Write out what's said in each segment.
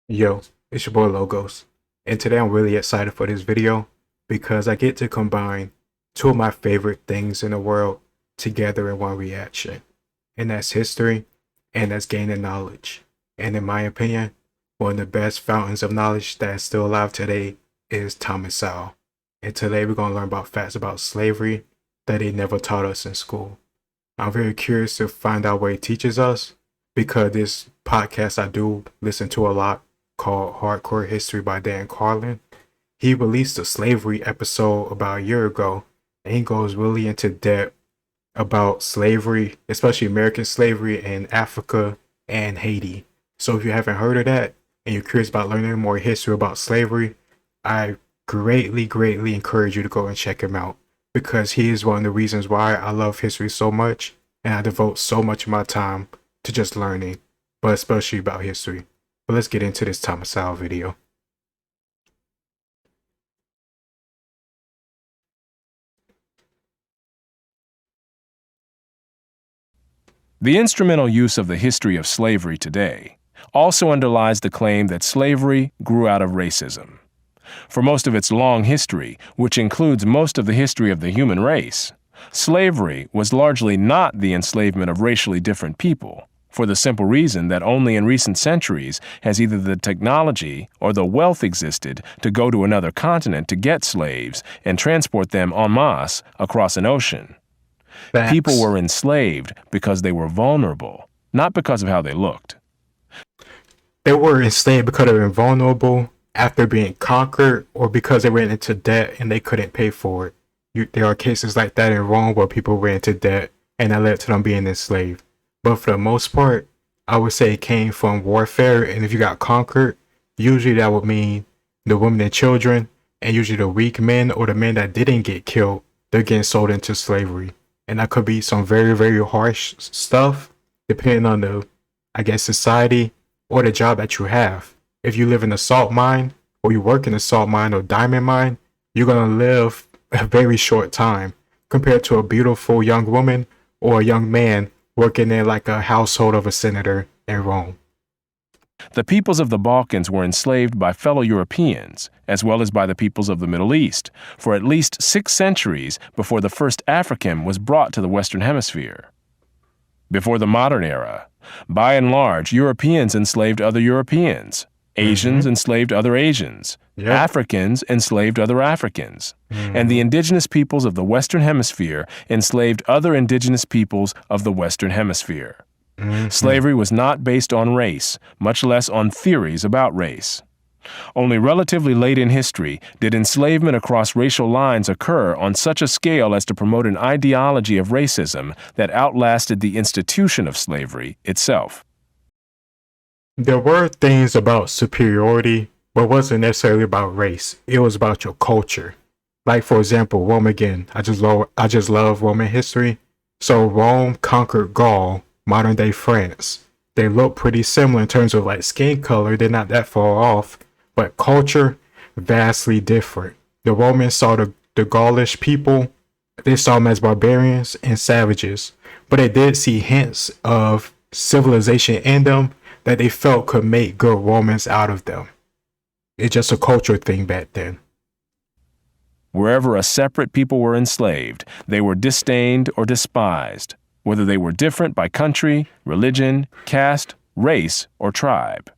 Yo, it's your boy Logos, and today I'm really excited for this video because I get to combine two of my favorite things in the world together in one reaction, and that's history and that's gaining knowledge. And in my opinion, one of the best fountains of knowledge that's still alive today is Thomas Sowell. And today we're going to learn about facts about slavery that they never taught us in school. I'm very curious to find out what he teaches us because this podcast I do listen to a lot called Hardcore History by Dan Carlin. He released a slavery episode about a year ago, and he goes really into depth about slavery, especially American slavery in Africa and Haiti. So if you haven't heard of that and you're curious about learning more history about slavery, I greatly encourage you to go and check him out because he is one of the reasons why I love history so much and I devote so much of my time to just learning, but especially about history. But let's get into this Thomas Sowell video. The instrumental use of the history of slavery today also underlies the claim that slavery grew out of racism. For most of its long history, which includes most of the history of the human race, slavery was largely not the enslavement of racially different people, for the simple reason that only in recent centuries has either the technology or the wealth existed to go to another continent to get slaves and transport them en masse across an ocean. Facts. People were enslaved because they were vulnerable, not because of how they looked. They were enslaved because they were vulnerable after being conquered or because they went into debt and they couldn't pay for it. There are cases like that in Rome where people went into debt and that led to them being enslaved. But for the most part, I would say it came from warfare, and if you got conquered, usually that would mean the women and children, and usually the weak men or the men that didn't get killed, they're getting sold into slavery. And that could be some very harsh stuff, depending on the, society or the job that you have. If you live in a salt mine, or you work in a salt mine or diamond mine, you're going to live a very short time compared to a beautiful young woman or a young man working in like a household of a senator in Rome. The peoples of the Balkans were enslaved by fellow Europeans, as well as by the peoples of the Middle East, for at least 6 centuries before the first African was brought to the Western Hemisphere. Before the modern era, by and large, Europeans enslaved other Europeans, Asians enslaved other Asians, Africans enslaved other Africans, and the indigenous peoples of the Western Hemisphere enslaved other indigenous peoples of the Western Hemisphere. Slavery was not based on race, much less on theories about race. Only relatively late in history did enslavement across racial lines occur on such a scale as to promote an ideology of racism that outlasted the institution of slavery itself. There were things about superiority, but it wasn't necessarily about race. It was about your culture. Like, for example, Rome again. I just love Roman history. So Rome conquered Gaul, modern day France. They look pretty similar in terms of like skin color. They're not that far off, but culture, vastly different. The Romans saw the Gaulish people, they saw them as barbarians and savages, but they did see hints of civilization in them that they felt could make good Romans out of them. It's just a culture thing back then. Wherever a separate people were enslaved, they were disdained or despised, whether they were different by country, religion, caste, race, or tribe.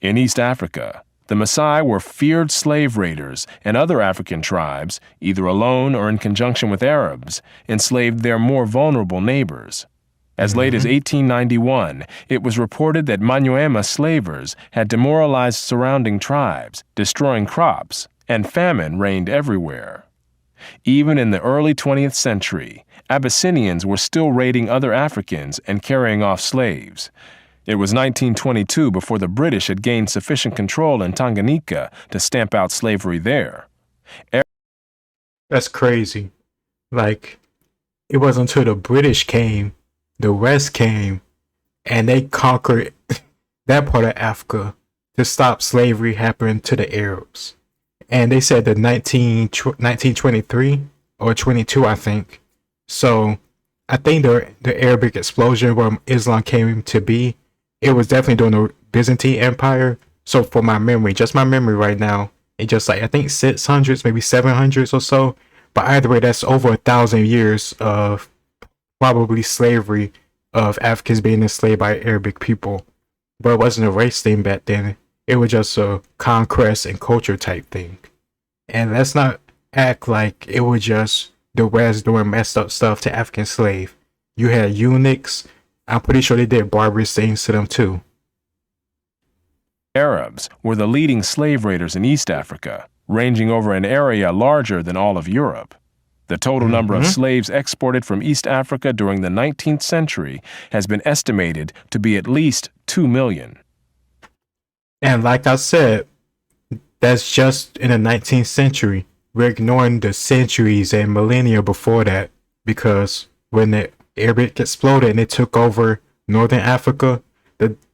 In East Africa, the Maasai were feared slave raiders, and other African tribes, either alone or in conjunction with Arabs, enslaved their more vulnerable neighbors. As late as 1891, it was reported that Manosphere slavers had demoralized surrounding tribes, destroying crops, and famine reigned everywhere. Even in the early 20th century, Abyssinians were still raiding other Africans and carrying off slaves. It was 1922 before the British had gained sufficient control in Tanganyika to stamp out slavery there. That's crazy. Like, it wasn't until the British came, the West came, and they conquered that part of Africa to stop slavery happening to the Arabs. And they said that 1923 or 22, I think. So I think the Arabic explosion where Islam came to be, it was definitely during the Byzantine Empire, So for my memory, just my memory right now, it just like I think 600s, maybe 700s or so. But either way, that's over 1,000 years of probably slavery of Africans being enslaved by Arabic people. But it wasn't a race thing back then. It was just a conquest and culture type thing. And let's not act like it was just the West doing messed up stuff to African slave. You had eunuchs. I'm pretty sure they did barbarous things to them too. Arabs were the leading slave raiders in East Africa, ranging over an area larger than all of Europe. The total number of slaves exported from East Africa during the 19th century has been estimated to be at least 2 million. And like I said, that's just in the 19th century. We're ignoring the centuries and millennia before that, because when the Arabic exploded and it took over Northern Africa,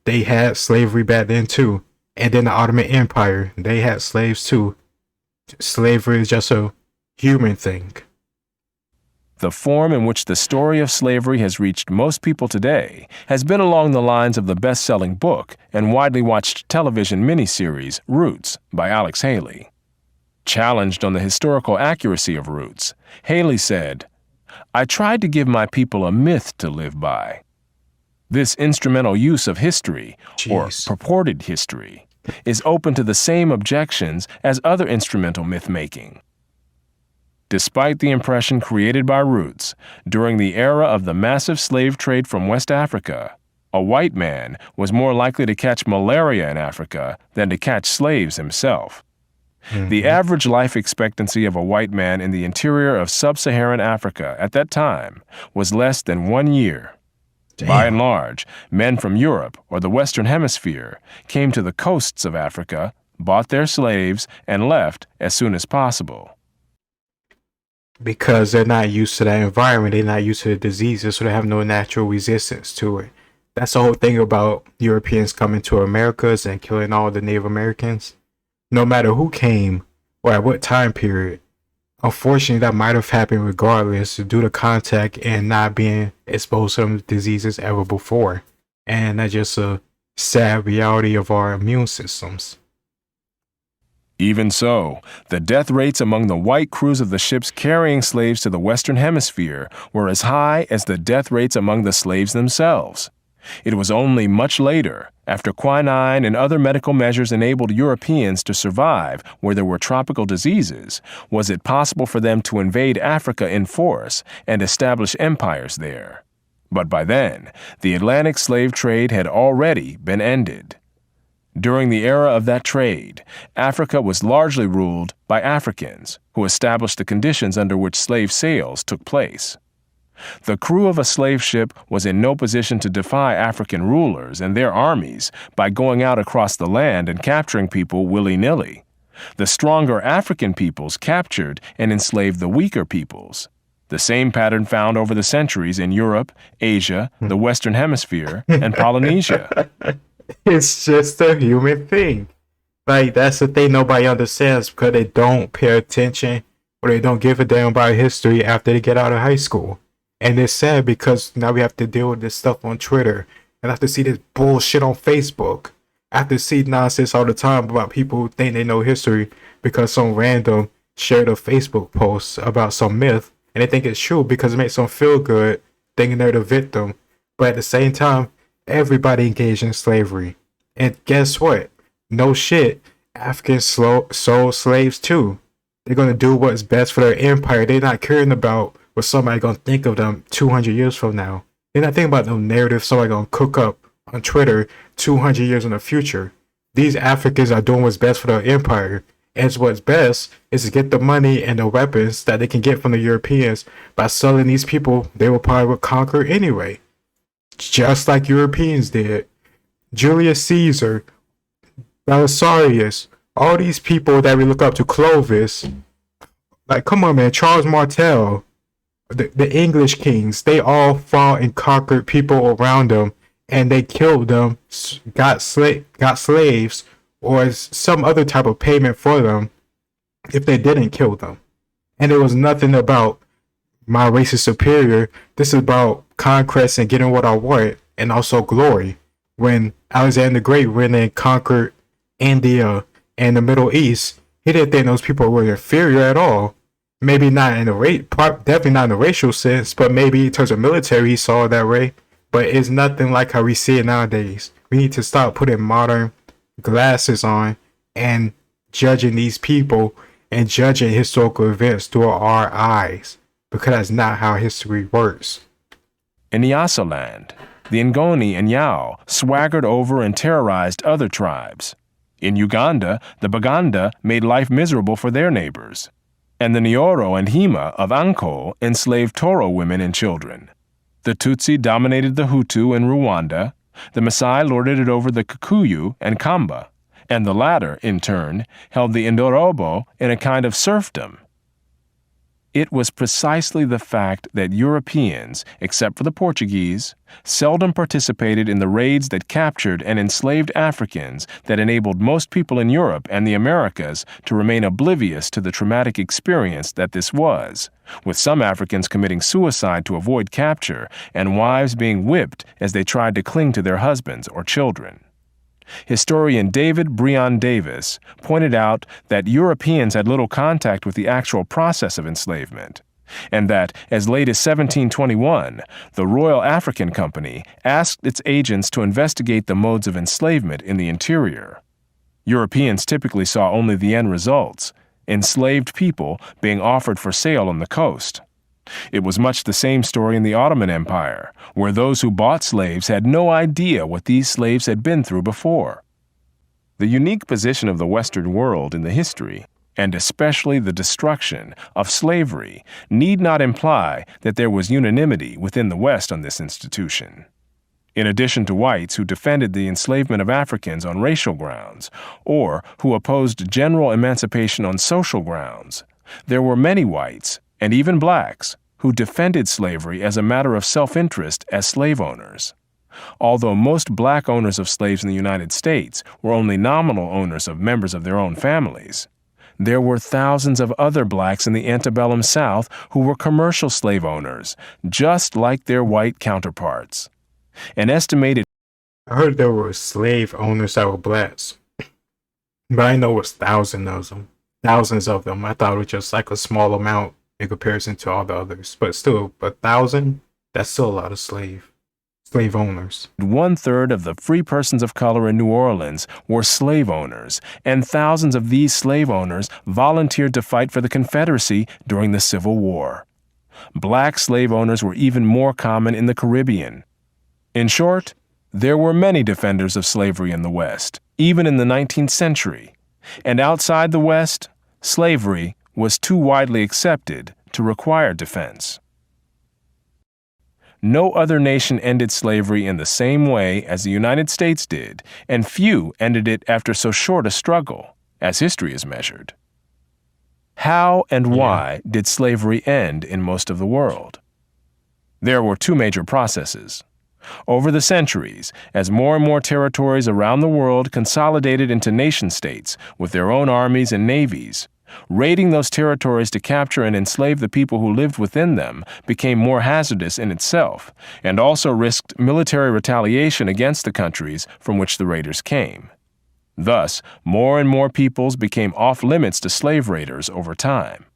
they had slavery back then too. And then the Ottoman Empire, they had slaves too. Slavery is just a human thing. The form in which the story of slavery has reached most people today has been along the lines of the best-selling book and widely watched television miniseries Roots by Alex Haley. Challenged on the historical accuracy of Roots, Haley said, "I tried to give my people a myth to live by. This instrumental use of history, or purported history, is open to the same objections as other instrumental myth-making." Despite the impression created by Roots, during the era of the massive slave trade from West Africa, a white man was more likely to catch malaria in Africa than to catch slaves himself. The average life expectancy of a white man in the interior of sub-Saharan Africa at that time was less than 1 year. Damn. By and large, men from Europe or the Western Hemisphere came to the coasts of Africa, bought their slaves, and left as soon as possible. Because they're not used to that environment, they're not used to the diseases, so they have no natural resistance to it. That's the whole thing about Europeans coming to Americas and killing all the Native Americans. No matter who came or at what time period, unfortunately that might have happened regardless due to contact and not being exposed to them diseases ever before. And that's just a sad reality of our immune systems. Even so, the death rates among the white crews of the ships carrying slaves to the Western Hemisphere were as high as the death rates among the slaves themselves. It was only much later, after quinine and other medical measures enabled Europeans to survive where there were tropical diseases, was it possible for them to invade Africa in force and establish empires there. But by then, the Atlantic slave trade had already been ended. During the era of that trade, Africa was largely ruled by Africans, who established the conditions under which slave sales took place. The crew of a slave ship was in no position to defy African rulers and their armies by going out across the land and capturing people willy-nilly. The stronger African peoples captured and enslaved the weaker peoples. The same pattern found over the centuries in Europe, Asia, the Western Hemisphere, and Polynesia. It's just a human thing. Like, that's the thing nobody understands, because they don't pay attention or they don't give a damn about history after they get out of high school. And it's sad because now we have to deal with this stuff on Twitter and I have to see this bullshit on Facebook. I have to see nonsense all the time about people who think they know history because some random shared a Facebook post about some myth and they think it's true because it makes them feel good thinking they're the victim. But at the same time, everybody engaged in slavery. And guess what? No shit. Africans sold slaves too. They're going to do what's best for their empire. They're not caring about what somebody going to think of them 200 years from now. They're not thinking about no narrative somebody going to cook up on Twitter 200 years in the future. These Africans are doing what's best for their empire. And what's best is to get the money and the weapons that they can get from the Europeans by selling these people they will probably conquer anyway. Just like Europeans did. Julius Caesar, Belisarius, all these people that we look up to, Clovis. Like, come on, man. Charles Martel, the English kings, they all fought and conquered people around them, and they killed them, got slaves, or some other type of payment for them if they didn't kill them. And it was nothing about my race is superior. This is about conquest and getting what I want, and also glory. When Alexander the Great went and conquered India, and the Middle East, he didn't think those people were inferior at all. Maybe not in the definitely not in the racial sense, but maybe in terms of military, he saw it that way. But it's nothing like how we see it nowadays. We need to stop putting modern glasses on and judging these people and judging historical events through our eyes, because that's not how history works. In Nyasaland, the Ngoni and Yao swaggered over and terrorized other tribes. In Uganda, the Baganda made life miserable for their neighbors. And the Nyoro and Hima of Anko enslaved Toro women and children. The Tutsi dominated the Hutu in Rwanda. The Maasai lorded it over the Kikuyu and Kamba. And the latter, in turn, held the Indorobo in a kind of serfdom. It was precisely the fact that Europeans, except for the Portuguese, seldom participated in the raids that captured and enslaved Africans that enabled most people in Europe and the Americas to remain oblivious to the traumatic experience that this was, with some Africans committing suicide to avoid capture and wives being whipped as they tried to cling to their husbands or children. Historian David Breon Davis pointed out that Europeans had little contact with the actual process of enslavement, and that as late as 1721, the Royal African Company asked its agents to investigate the modes of enslavement in the interior. Europeans typically saw only the end results, enslaved people being offered for sale on the coast. It was much the same story in the Ottoman Empire, where those who bought slaves had no idea what these slaves had been through before. The unique position of the Western world in the history, and especially the destruction of slavery, need not imply that there was unanimity within the West on this institution. In addition to whites who defended the enslavement of Africans on racial grounds, or who opposed general emancipation on social grounds, there were many whites, and even blacks, who defended slavery as a matter of self-interest as slave owners. Although most black owners of slaves in the United States were only nominal owners of members of their own families, there were thousands of other blacks in the antebellum South who were commercial slave owners, just like their white counterparts. An estimated I heard there were slave owners that were blacks, but I know it was thousands of them. Thousands of them. I thought it was just like a small amount in comparison to all the others, but still, 1,000, that's still a lot of slave owners. 1/3 of the free persons of color in New Orleans were slave owners, and thousands of these slave owners volunteered to fight for the Confederacy during the Civil War. Black slave owners were even more common in the Caribbean. In short, there were many defenders of slavery in the West, even in the 19th century, and outside the West, slavery was too widely accepted to require defense. No other nation ended slavery in the same way as the United States did, and few ended it after so short a struggle, as history is measured. How and why did slavery end in most of the world? There were two major processes. Over the centuries, as more and more territories around the world consolidated into nation-states with their own armies and navies, raiding those territories to capture and enslave the people who lived within them became more hazardous in itself, and also risked military retaliation against the countries from which the raiders came. Thus, more and more peoples became off-limits to slave raiders over time.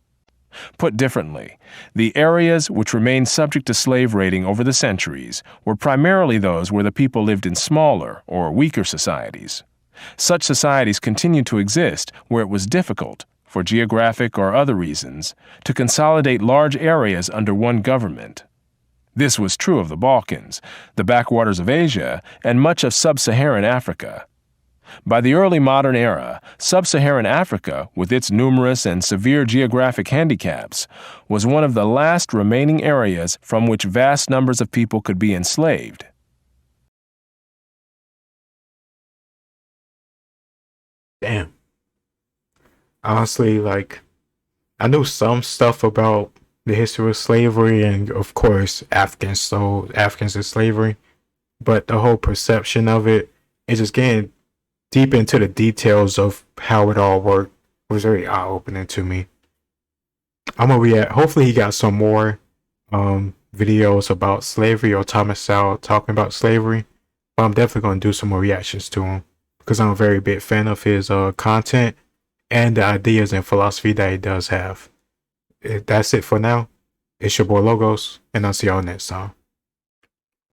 Put differently, the areas which remained subject to slave raiding over the centuries were primarily those where the people lived in smaller or weaker societies. Such societies continued to exist where it was difficult, for geographic or other reasons, to consolidate large areas under one government. This was true of the Balkans, the backwaters of Asia, and much of sub-Saharan Africa. By the early modern era, sub-Saharan Africa, with its numerous and severe geographic handicaps, was one of the last remaining areas from which vast numbers of people could be enslaved. Damn. Honestly, I knew some stuff about the history of slavery and, of course, Africans in slavery, but the whole perception of it is just getting deep into the details of how it all worked was very eye-opening to me. I'm gonna react. Hopefully, he got some more videos about slavery or Thomas Sowell talking about slavery, but I'm definitely gonna do some more reactions to him. because I'm a very big fan of his content and the ideas and philosophy that he does have. That's it for now. It's your boy Logos, and I'll see y'all next time.